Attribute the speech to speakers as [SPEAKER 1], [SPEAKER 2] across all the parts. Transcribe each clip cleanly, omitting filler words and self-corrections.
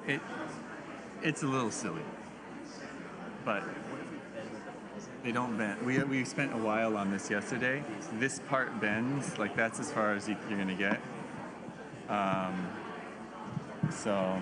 [SPEAKER 1] It it's a little silly, but they don't bend. We spent a while on this yesterday. This part bends, like that's as far as you're gonna get. So.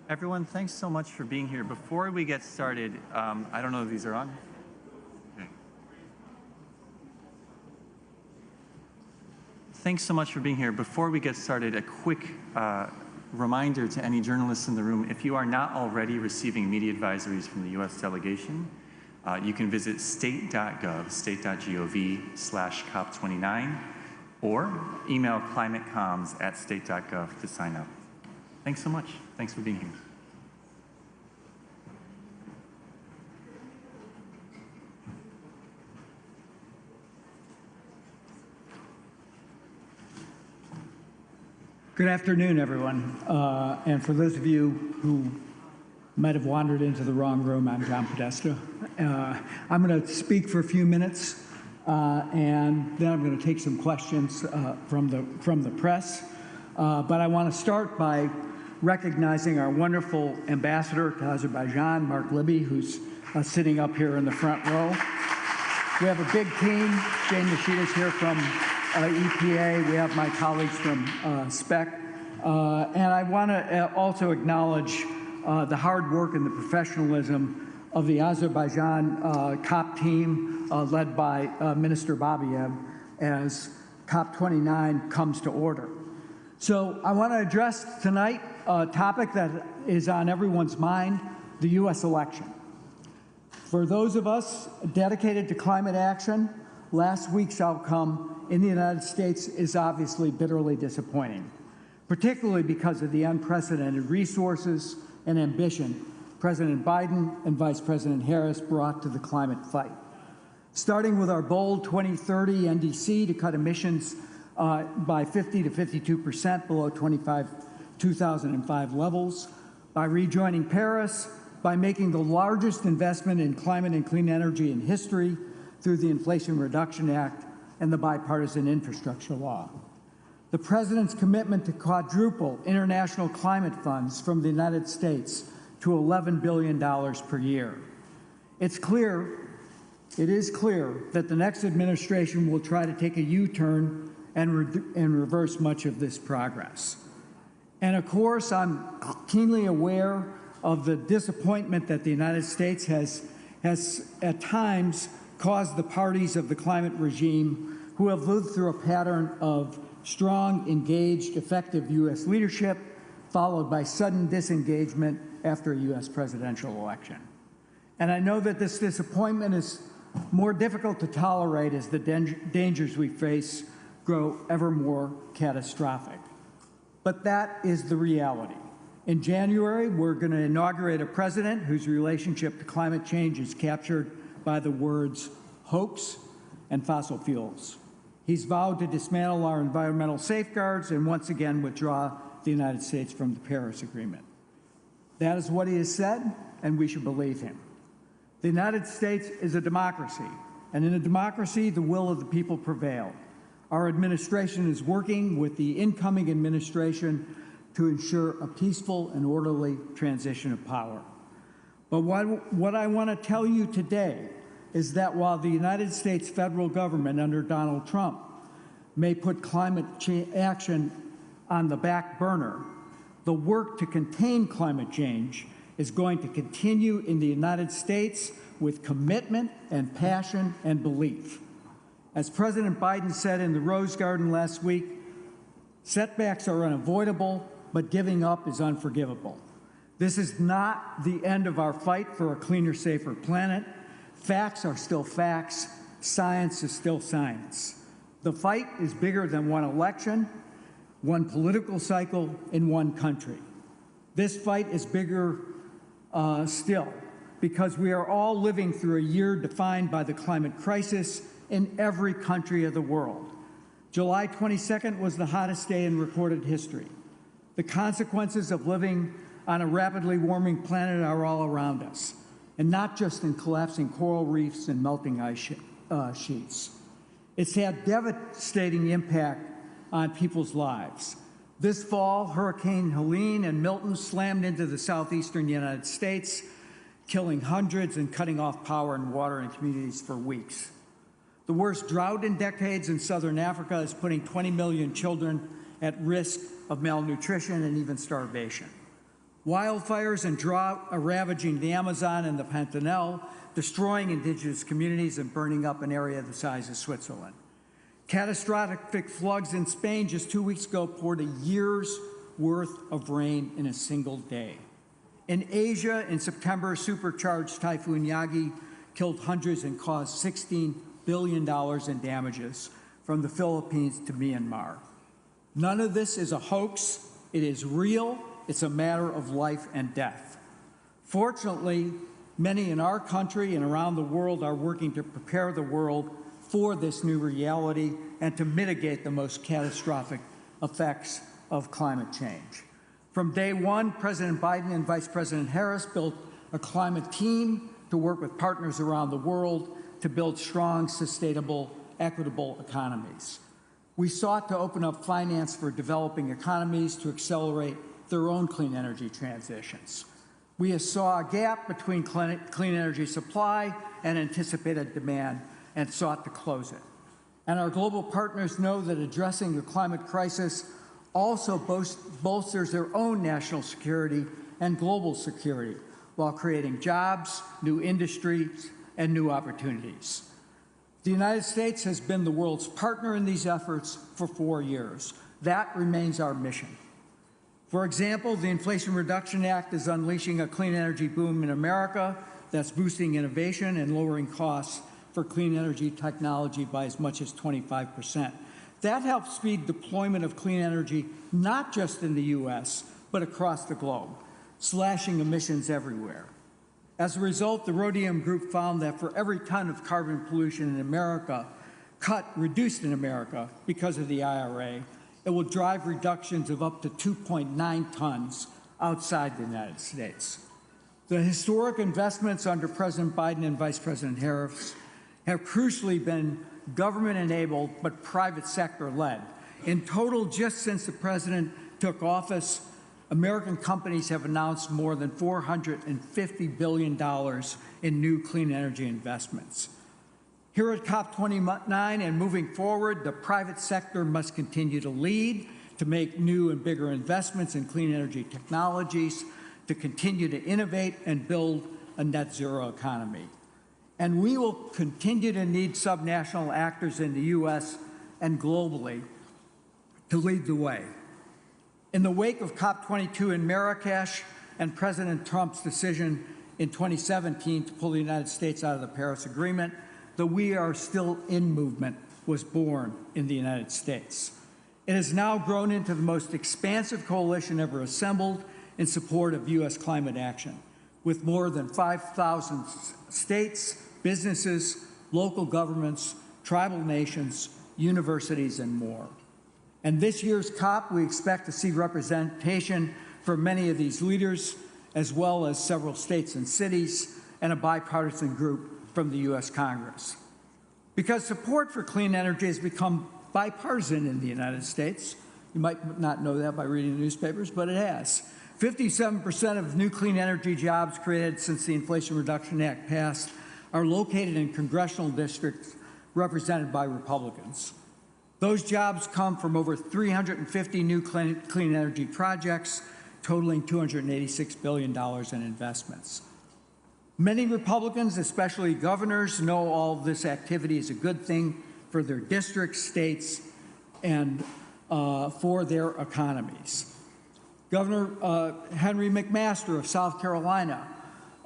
[SPEAKER 1] Everyone, thanks so much for being here. Before we get started, I don't know if these are on. Okay. Thanks so much for being here. Before we get started, a quick reminder to any journalists in the room, if you are not already receiving media advisories from the U.S. delegation, you can visit state.gov/COP29, or email climatecomms@state.gov to sign up. Thanks so much. Thanks for being here.
[SPEAKER 2] Good afternoon, everyone. And for those of you who might have wandered into the wrong room, I'm John Podesta. I'm going to speak for a few minutes, and then I'm going to take some questions from the press. But I want to start by recognizing our wonderful ambassador to Azerbaijan, Mark Libby, who's sitting up here in the front row. We have a big team. Jane Nishida's here from EPA. We have my colleagues from SPEC. And I want to also acknowledge the hard work and the professionalism of the Azerbaijan COP team led by Minister Babiev as COP29 comes to order. So I want to address tonight a topic that is on everyone's mind, the U.S. election. For those of us dedicated to climate action, last week's outcome in the United States is obviously bitterly disappointing, particularly because of the unprecedented resources and ambition President Biden and Vice President Harris brought to the climate fight. Starting with our bold 2030 NDC to cut emissions by 50 to 52% below 2005 levels, by rejoining Paris, by making the largest investment in climate and clean energy in history through the Inflation Reduction Act and the bipartisan infrastructure law. The President's commitment to quadruple international climate funds from the United States to $11 billion per year. It is clear that the next administration will try to take a U-turn and reverse much of this progress. And of course, I'm keenly aware of the disappointment that the United States has at times caused the parties of the climate regime who have lived through a pattern of strong, engaged, effective U.S. leadership, followed by sudden disengagement after a U.S. presidential election. And I know that this disappointment is more difficult to tolerate as the dangers we face grow ever more catastrophic. But that is the reality. In January, we're going to inaugurate a president whose relationship to climate change is captured by the words hoax and fossil fuels. He's vowed to dismantle our environmental safeguards and once again withdraw the United States from the Paris Agreement. That is what he has said, and we should believe him. The United States is a democracy, and in a democracy, the will of the people prevails. Our administration is working with the incoming administration to ensure a peaceful and orderly transition of power. But what I want to tell you today is that while the United States federal government under Donald Trump may put climate action on the back burner, the work to contain climate change is going to continue in the United States with commitment and passion and belief. As President Biden said in the Rose Garden last week, setbacks are unavoidable, but giving up is unforgivable. This is not the end of our fight for a cleaner, safer planet. Facts are still facts. Science is still science. The fight is bigger than one election, one political cycle, in one country. This fight is bigger still, because we are all living through a year defined by the climate crisis in every country of the world. July 22nd was the hottest day in recorded history. The consequences of living on a rapidly warming planet are all around us, and not just in collapsing coral reefs and melting ice sheets. It's had devastating impact on people's lives. This fall, Hurricane Helene and Milton slammed into the southeastern United States, killing hundreds and cutting off power and water in communities for weeks. The worst drought in decades in southern Africa is putting 20 million children at risk of malnutrition and even starvation. Wildfires and drought are ravaging the Amazon and the Pantanal, destroying indigenous communities and burning up an area the size of Switzerland. Catastrophic floods in Spain just 2 weeks ago poured a year's worth of rain in a single day. In Asia, in September, supercharged Typhoon Yagi killed hundreds and caused $16 billion in damages from the Philippines to Myanmar. None of this is a hoax. It is real. It's a matter of life and death. Fortunately, many in our country and around the world are working to prepare the world for this new reality and to mitigate the most catastrophic effects of climate change. From day one, President Biden and Vice President Harris built a climate team to work with partners around the world to build strong, sustainable, equitable economies. We sought to open up finance for developing economies to accelerate their own clean energy transitions. We saw a gap between clean energy supply and anticipated demand and sought to close it. And our global partners know that addressing the climate crisis also bolsters their own national security and global security while creating jobs, new industries, and new opportunities. The United States has been the world's partner in these efforts for 4 years. That remains our mission. For example, the Inflation Reduction Act is unleashing a clean energy boom in America that's boosting innovation and lowering costs for clean energy technology by as much as 25%. That helps speed deployment of clean energy, not just in the U.S., but across the globe, slashing emissions everywhere. As a result, the Rhodium Group found that for every ton of carbon pollution in America, reduced in America because of the IRA, it will drive reductions of up to 2.9 tons outside the United States. The historic investments under President Biden and Vice President Harris have crucially been government-enabled but private sector-led. In total, just since the president took office, American companies have announced more than $450 billion in new clean energy investments. Here at COP29 and moving forward, the private sector must continue to lead, to make new and bigger investments in clean energy technologies, to continue to innovate and build a net zero economy. And we will continue to need subnational actors in the U.S. and globally to lead the way. In the wake of COP22 in Marrakesh and President Trump's decision in 2017 to pull the United States out of the Paris Agreement, the We Are Still In movement was born in the United States. It has now grown into the most expansive coalition ever assembled in support of U.S. climate action, with more than 5,000 states, businesses, local governments, tribal nations, universities, and more. And this year's COP, we expect to see representation from many of these leaders, as well as several states and cities, and a bipartisan group from the U.S. Congress. Because support for clean energy has become bipartisan in the United States. You might not know that by reading the newspapers, but it has. 57% of new clean energy jobs created since the Inflation Reduction Act passed are located in congressional districts represented by Republicans. Those jobs come from over 350 new clean energy projects, totaling $286 billion in investments. Many Republicans, especially governors, know all this activity is a good thing for their districts, states, and for their economies. Governor Henry McMaster of South Carolina,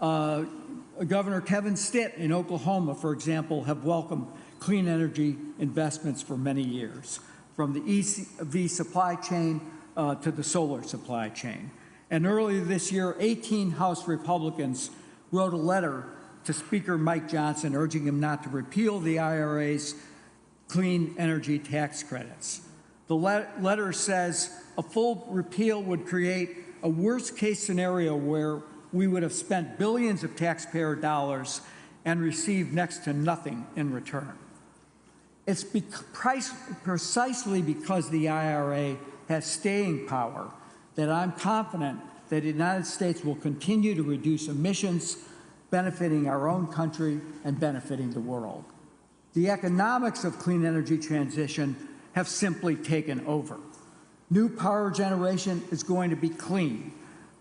[SPEAKER 2] Governor Kevin Stitt in Oklahoma, for example, have welcomed clean energy investments for many years, from the EV supply chain to the solar supply chain. And earlier this year, 18 House Republicans wrote a letter to Speaker Mike Johnson urging him not to repeal the IRA's clean energy tax credits. The letter says a full repeal would create a worst-case scenario where we would have spent billions of taxpayer dollars and received next to nothing in return. It's precisely because the IRA has staying power that I'm confident that the United States will continue to reduce emissions, benefiting our own country and benefiting the world. The economics of clean energy transition have simply taken over. New power generation is going to be clean.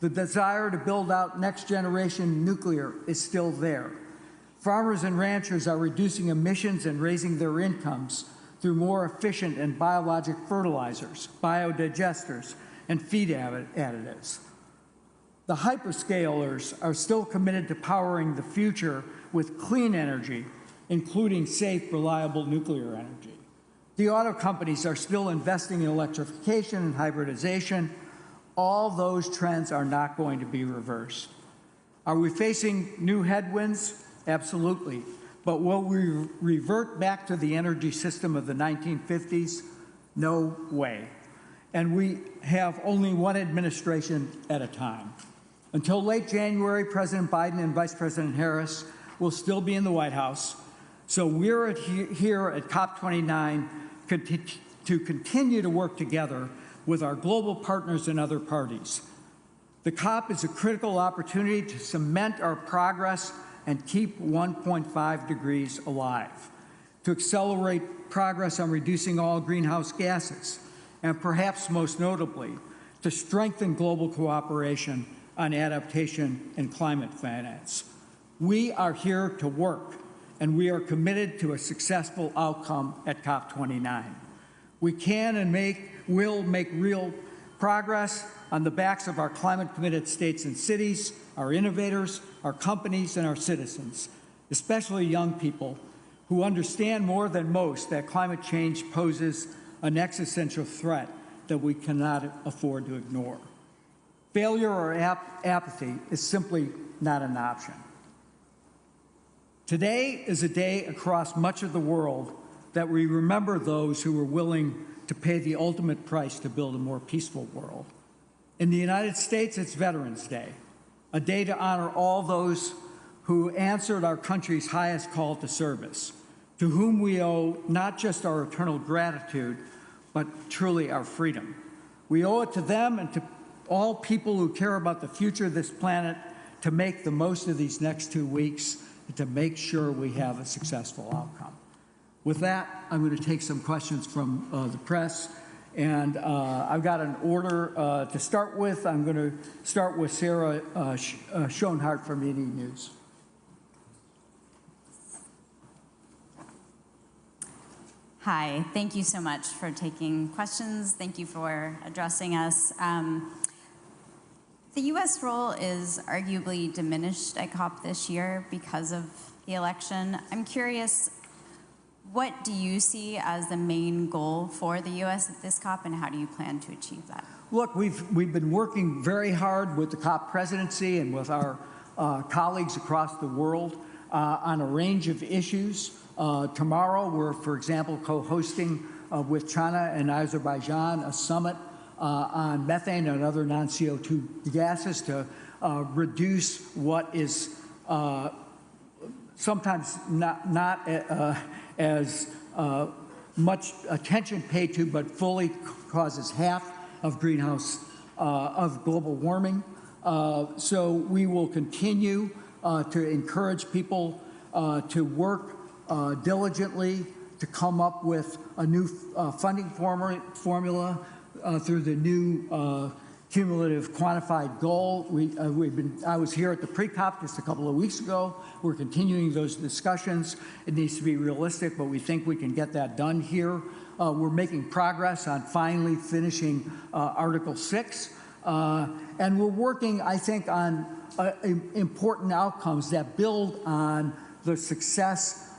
[SPEAKER 2] The desire to build out next generation nuclear is still there. Farmers and ranchers are reducing emissions and raising their incomes through more efficient and biologic fertilizers, biodigesters, and feed additives. The hyperscalers are still committed to powering the future with clean energy, including safe, reliable nuclear energy. The auto companies are still investing in electrification and hybridization. All those trends are not going to be reversed. Are we facing new headwinds? Absolutely. But will we revert back to the energy system of the 1950s? No way. And we have only one administration at a time. Until late January, President Biden and Vice President Harris will still be in the White House. So we're here at COP29 to continue to work together with our global partners and other parties. The COP is a critical opportunity to cement our progress and keep 1.5 degrees alive, to accelerate progress on reducing all greenhouse gases, and perhaps most notably, to strengthen global cooperation on adaptation and climate finance. We are here to work, and we are committed to a successful outcome at COP29. We can and will make real progress on the backs of our climate-committed states and cities, our innovators, our companies, and our citizens, especially young people who understand more than most that climate change poses an existential threat that we cannot afford to ignore. Failure or apathy is simply not an option. Today is a day across much of the world that we remember those who were willing to pay the ultimate price to build a more peaceful world. In the United States, it's Veterans Day, a day to honor all those who answered our country's highest call to service, to whom we owe not just our eternal gratitude, but truly our freedom. We owe it to them and to all people who care about the future of this planet to make the most of these next 2 weeks and to make sure we have a successful outcome. With that, I'm going to take some questions from the press. And I've got an order to start with. I'm going to start with Sarah Schoenhart from ED News.
[SPEAKER 3] Hi, thank you so much for taking questions. Thank you for addressing us. The U.S. role is arguably diminished at COP this year because of the election. I'm curious, what do you see as the main goal for the U.S. at this COP, and how do you plan to achieve that?
[SPEAKER 2] Look, we've been working very hard with the COP presidency and with our colleagues across the world on a range of issues. Tomorrow, we're, for example, co-hosting with China and Azerbaijan a summit on methane and other non-CO2 gases to reduce what is sometimes not as much attention paid to, but fully causes half of of global warming. So we will continue to encourage people to work diligently to come up with a new funding formula through the new cumulative quantified goal. I was here at the pre-COP just a couple of weeks ago. We're continuing those discussions. It needs to be realistic, but we think we can get that done here. We're making progress on finally finishing Article 6, And we're working, I think, on important outcomes that build on the success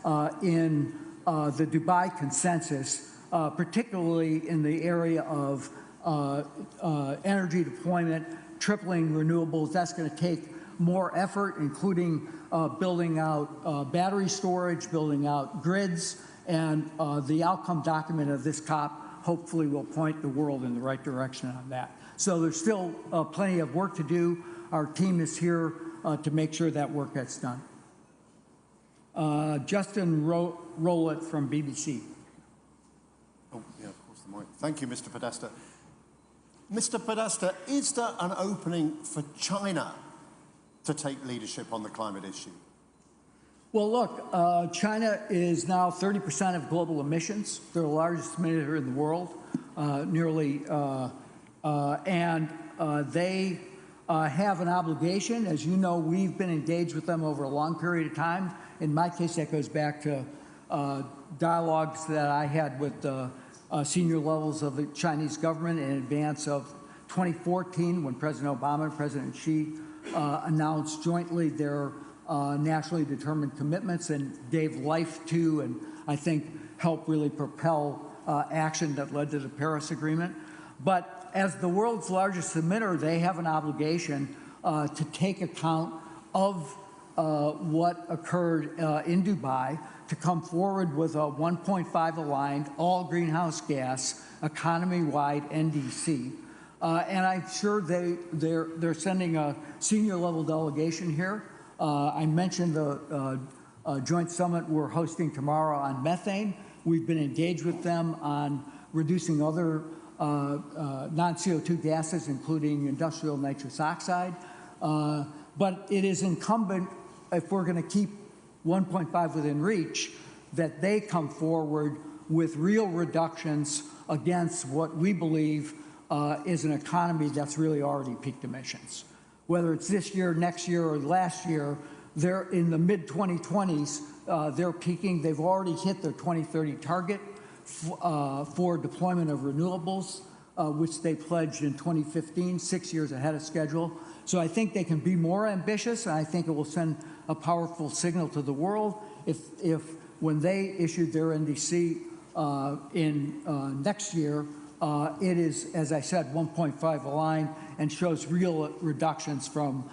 [SPEAKER 2] in the Dubai Consensus, particularly in the area of energy deployment, tripling renewables. That's going to take more effort, including building out battery storage, building out grids, and the outcome document of this COP hopefully will point the world in the right direction on that. So there's still plenty of work to do. Our team is here to make sure that work gets done. Justin Rowlett from BBC.
[SPEAKER 4] Oh, yeah, of course, the mic. Thank you, Mr. Podesta. Mr. Podesta, is there an opening for China to take leadership on the climate issue?
[SPEAKER 2] Well, look, China is now 30% of global emissions. They're the largest emitter in the world, and they have an obligation. As you know, we've been engaged with them over a long period of time. In my case, that goes back to dialogues that I had with the senior levels of the Chinese government in advance of 2014, when President Obama and President Xi announced jointly their nationally determined commitments and gave life to, and I think helped really propel action that led to the Paris Agreement. But as the world's largest emitter, they have an obligation to take account of what occurred in Dubai, to come forward with a 1.5 aligned, all greenhouse gas, economy-wide NDC. And I'm sure they're sending a senior level delegation here. I mentioned the joint summit we're hosting tomorrow on methane. We've been engaged with them on reducing other non-CO2 gases, including industrial nitrous oxide. But it is incumbent, if we're going to keep 1.5 within reach, that they come forward with real reductions against what we believe is an economy that's really already peaked emissions. Whether it's this year, next year, or last year, they're in the mid-2020s, they're peaking. They've already hit their 2030 target for deployment of renewables, which they pledged in 2015, 6 years ahead of schedule. So I think they can be more ambitious, and I think it will send a powerful signal to the world if when they issued their NDC in next year, it is, as I said, 1.5 aligned and shows real reductions from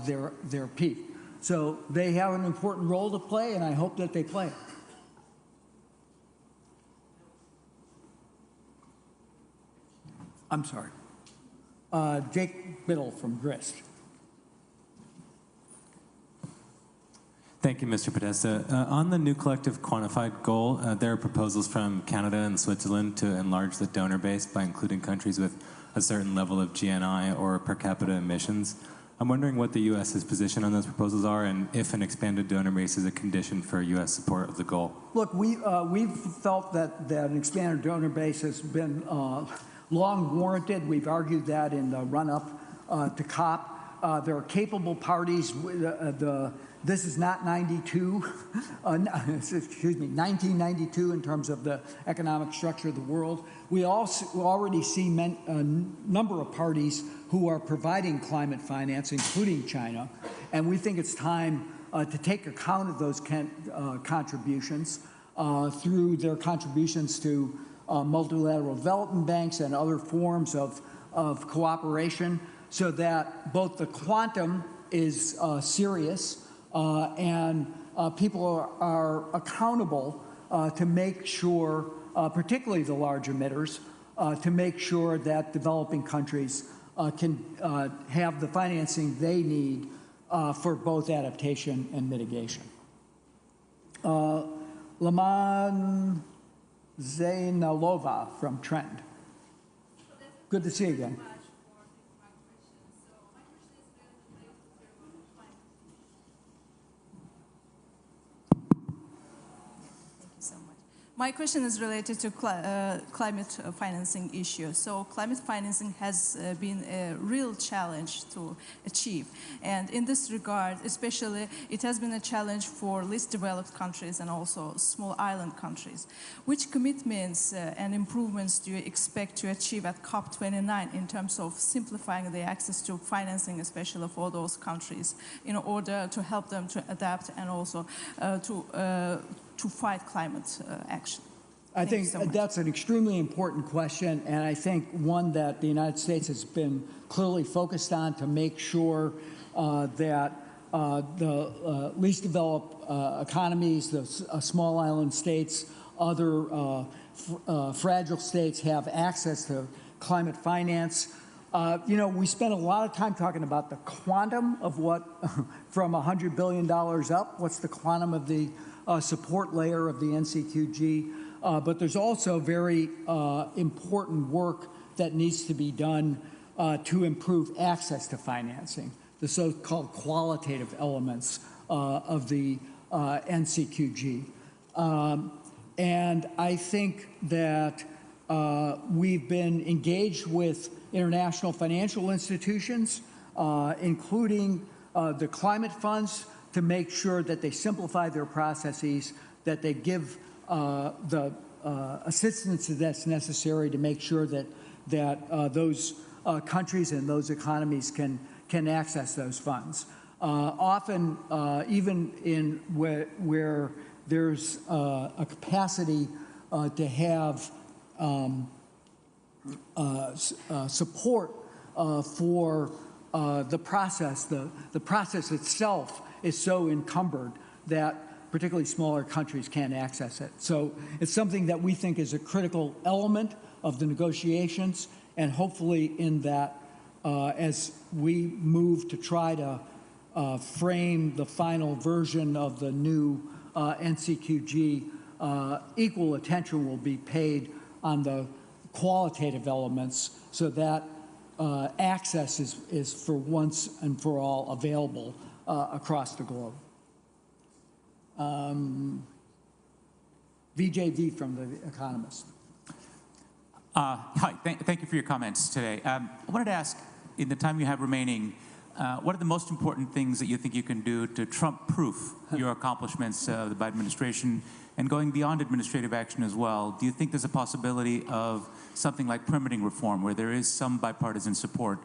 [SPEAKER 2] their peak. So they have an important role to play, and I hope that they play it. I'm sorry. Jake Biddle from Grist.
[SPEAKER 5] Thank you, Mr. Podesta. On the new collective quantified goal, there are proposals from Canada and Switzerland to enlarge the donor base by including countries with a certain level of GNI or per capita emissions. I'm wondering what the U.S.'s position on those proposals are, and if an expanded donor base is a condition for U.S. support of the goal.
[SPEAKER 2] Look, we've felt that an expanded donor base has been long warranted. We've argued that in the run-up to COP. There are capable parties. This is not 92, excuse me, 1992 in terms of the economic structure of the world. We already see a number of parties who are providing climate finance, including China, and we think it's time to take account of those contributions through their contributions to multilateral development banks and other forms of cooperation, so that both the quantum is serious and people are accountable to make sure, particularly the large emitters, to make sure that developing countries can have the financing they need for both adaptation and mitigation. Laman Zainalova from Trend. Good to see you again.
[SPEAKER 6] My question is related to climate financing issue. So climate financing has been a real challenge to achieve. And in this regard, especially, it has been a challenge for least developed countries and also small island countries. Which commitments and improvements do you expect to achieve at COP29 in terms of simplifying the access to financing, especially for those countries, in order to help them to adapt and also to fight climate action?
[SPEAKER 2] I think that's an extremely important question, and I think one that the United States has been clearly focused on to make sure that the least developed economies, the small island states, other fragile states have access to climate finance. We spent a lot of time talking about the quantum of what, from $100 billion up, what's the quantum of the support layer of the NCQG, but there's also very important work that needs to be done to improve access to financing, the so-called qualitative elements of the NCQG. And I think that we've been engaged with international financial institutions, including the climate funds, to make sure that they simplify their processes, that they give the assistance that's necessary to make sure that those countries and those economies can access those funds. Often, even in where there's a capacity to have support for the process, the process itself is so encumbered that particularly smaller countries can't access it. So it's something that we think is a critical element of the negotiations, and hopefully in that, as we move to try to frame the final version of the new NCQG, equal attention will be paid on the qualitative elements so that access is for once and for all available across the globe. VJV from The Economist.
[SPEAKER 7] Hi, thank you for your comments today. I wanted to ask, in the time you have remaining, what are the most important things that you think you can do to Trump-proof your accomplishments of the Biden administration, and going beyond administrative action as well? Do you think there's a possibility of something like permitting reform, where there is some bipartisan support?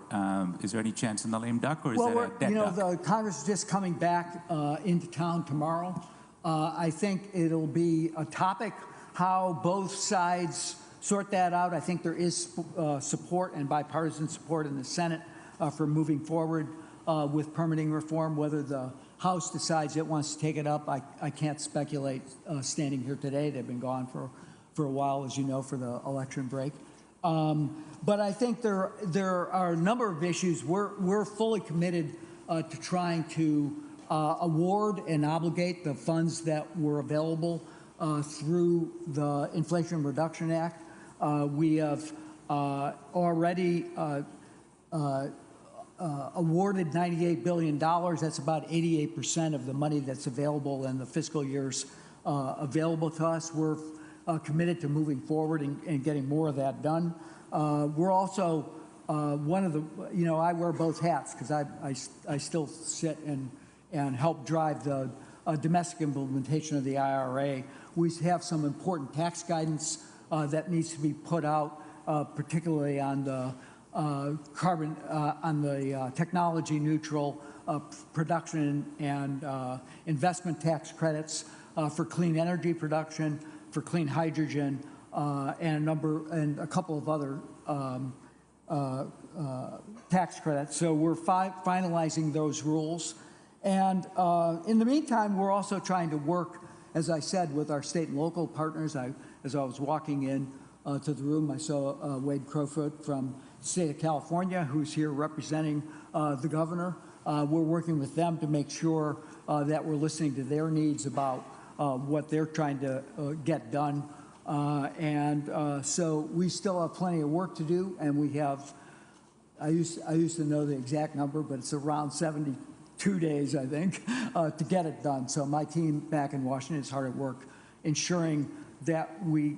[SPEAKER 7] Is there any chance in the lame duck, or is that a dead duck?
[SPEAKER 2] The Congress is just coming back into town tomorrow. I think it'll be a topic how both sides sort that out. I think there is support and bipartisan support in the Senate for moving forward with permitting reform. Whether the House decides it wants to take it up, I can't speculate standing here today. They've been gone for a while, as you know, for the election break. But I think there are a number of issues. We're fully committed to trying to award and obligate the funds that were available through the Inflation Reduction Act. We have already awarded $98 billion. That's about 88% of the money that's available in the fiscal years available to us. We're committed to moving forward and getting more of that done. We're also one of the, I wear both hats because I still sit and help drive the domestic implementation of the IRA. We have some important tax guidance that needs to be put out, particularly on the carbon, on the technology neutral production and investment tax credits for clean energy production, for clean hydrogen, and a couple of other tax credits. So we're finalizing those rules. And in the meantime, we're also trying to work, as I said, with our state and local partners. As I was walking in to the room, I saw Wade Crowfoot from the state of California, who's here representing the governor. We're working with them to make sure that we're listening to their needs about what they're trying to get done. So we still have plenty of work to do, and we have, I used to know the exact number, but it's around 72 days, I think, to get it done. So my team back in Washington is hard at work ensuring that we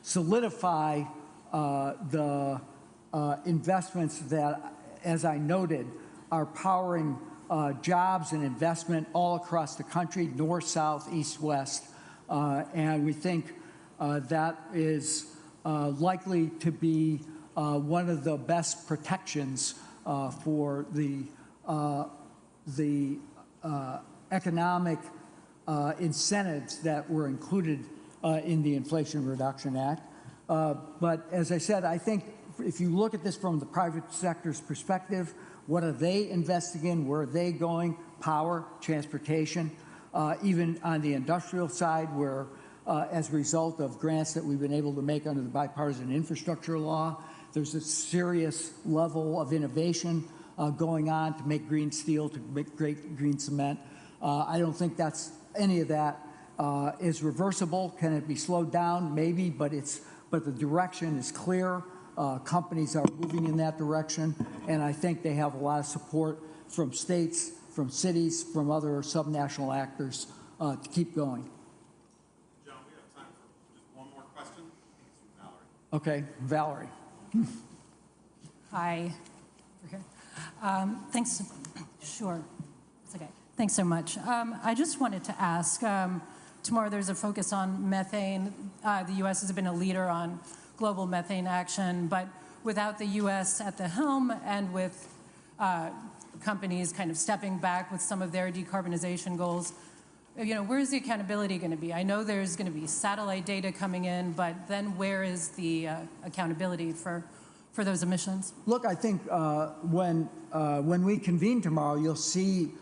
[SPEAKER 2] solidify the investments that, as I noted, are powering jobs and investment all across the country, north, south, east, west. And we think that is likely to be one of the best protections for the economic incentives that were included in the Inflation Reduction Act. But as I said, I think if you look at this from the private sector's perspective, what are they investing in? Where are they going? Power, transportation, even on the industrial side, where as a result of grants that we've been able to make under the bipartisan infrastructure law, there's a serious level of innovation going on to make green steel, to make great green cement. I don't think that's any of that is reversible. Can it be slowed down? Maybe, but the direction is clear. Companies are moving in that direction, and I think they have a lot of support from states, from cities, from other subnational actors to keep going.
[SPEAKER 8] John, we have time for just one more question. I think it's from Valerie.
[SPEAKER 2] Okay, Valerie.
[SPEAKER 9] Hi. Over here. Thanks. Sure. It's okay. Thanks so much. I just wanted to ask, tomorrow there's a focus on methane. The U.S. has been a leader on global methane action, but without the U.S. at the helm and with companies kind of stepping back with some of their decarbonization goals, where's the accountability going to be? I know there's going to be satellite data coming in, but then where is the accountability for those emissions?
[SPEAKER 2] Look, I think when we convene tomorrow, you'll see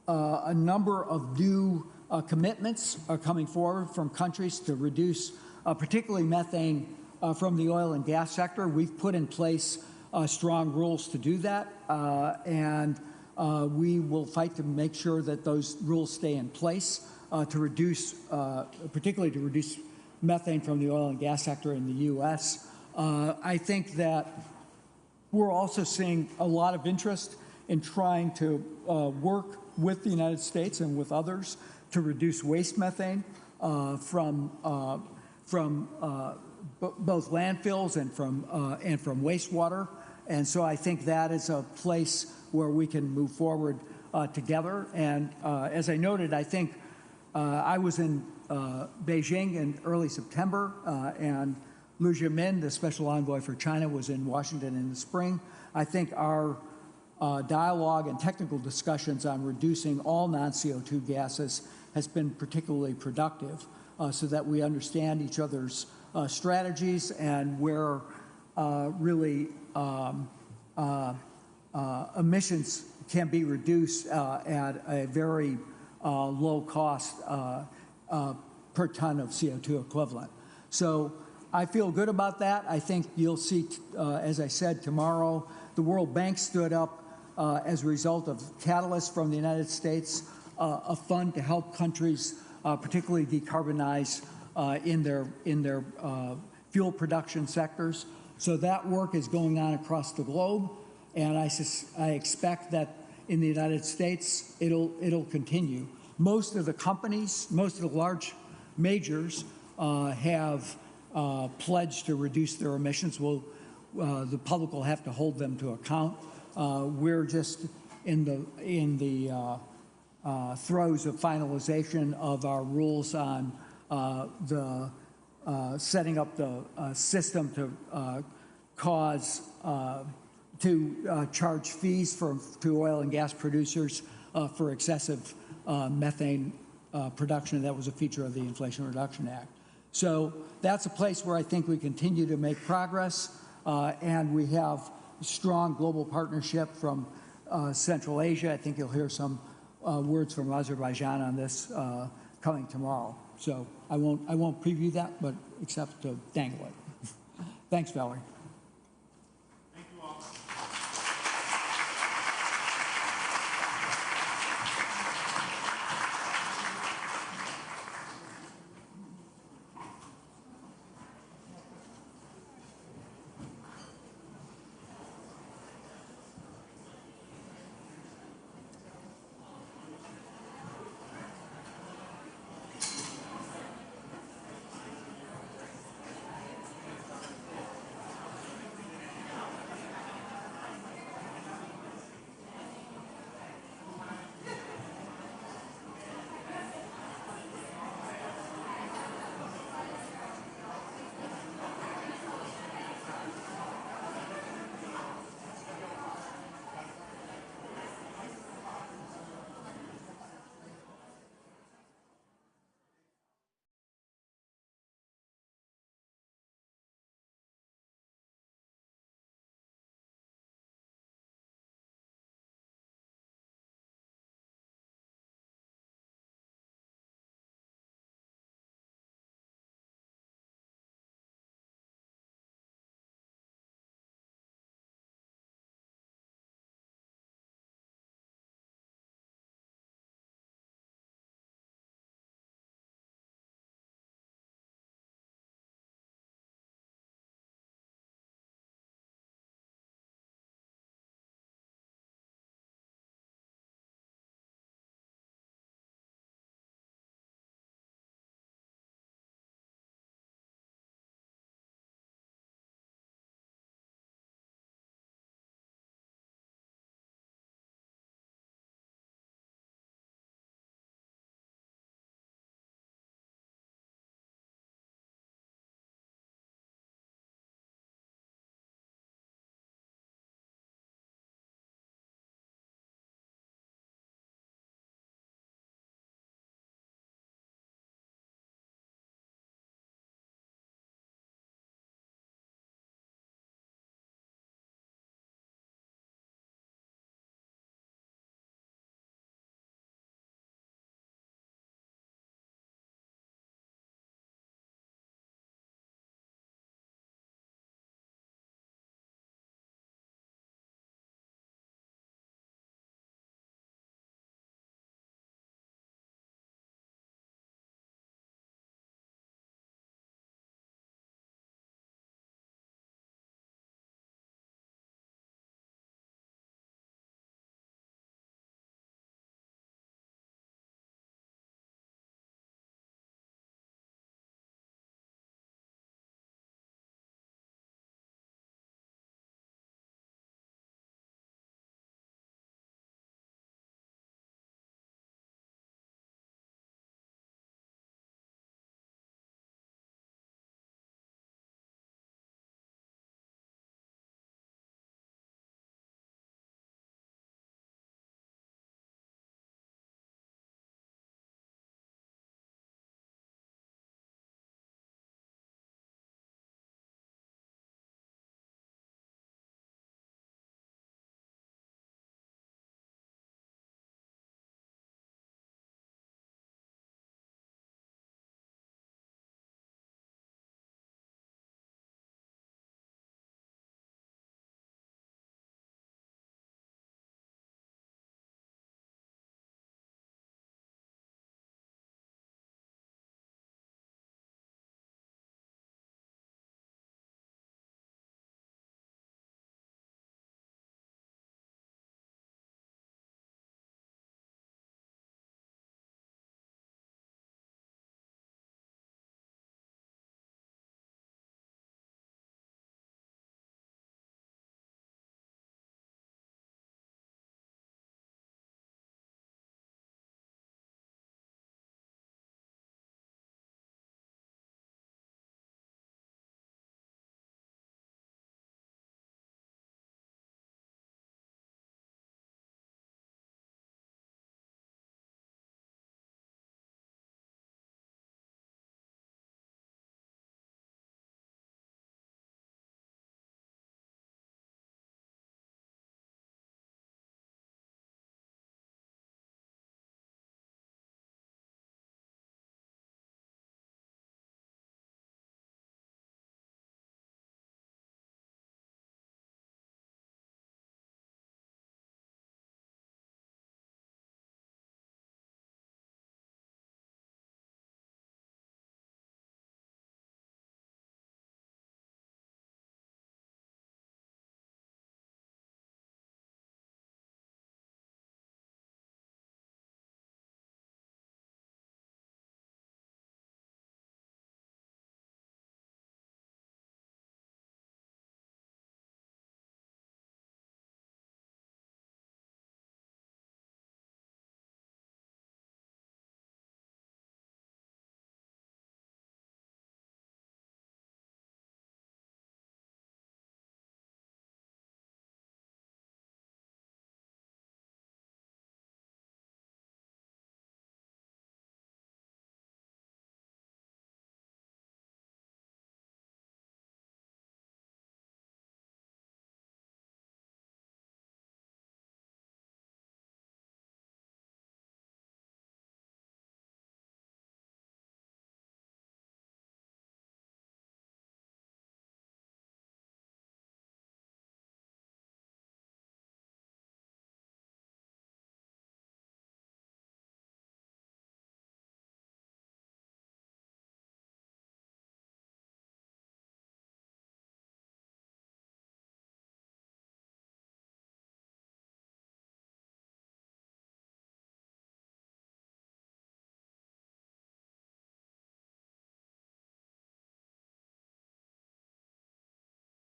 [SPEAKER 2] a number of new commitments are coming forward from countries to reduce particularly methane from the oil and gas sector. We've put in place strong rules to do that, and we will fight to make sure that those rules stay in place to reduce, particularly to reduce methane from the oil and gas sector in the U.S. I think that we're also seeing a lot of interest in trying to work with the United States and with others to reduce waste methane from both landfills and from wastewater. And so I think that is a place where we can move forward together. And as I noted, I think I was in Beijing in early September, and Liu Jiamin, the special envoy for China, was in Washington in the spring. I think our dialogue and technical discussions on reducing all non-CO2 gases has been particularly productive, so that we understand each other's strategies and where really emissions can be reduced at a very low cost per ton of CO2 equivalent. So I feel good about that. I think you'll see, as I said, tomorrow, the World Bank stood up as a result of catalysts from the United States, a fund to help countries particularly decarbonize in their fuel production sectors. So that work is going on across the globe, and I expect that in the United States it'll continue. Most of the companies, most of the large majors have pledged to reduce their emissions. The public will have to hold them to account. We're just in the throes of finalization of our rules on the setting up the system to charge fees to oil and gas producers for excessive methane production. That was a feature of the Inflation Reduction Act. So that's a place where I think we continue to make progress, and we have strong global partnership from Central Asia. I think you'll hear some words from Azerbaijan on this coming tomorrow. So I won't preview that, but except to dangle it. Thanks, Valerie.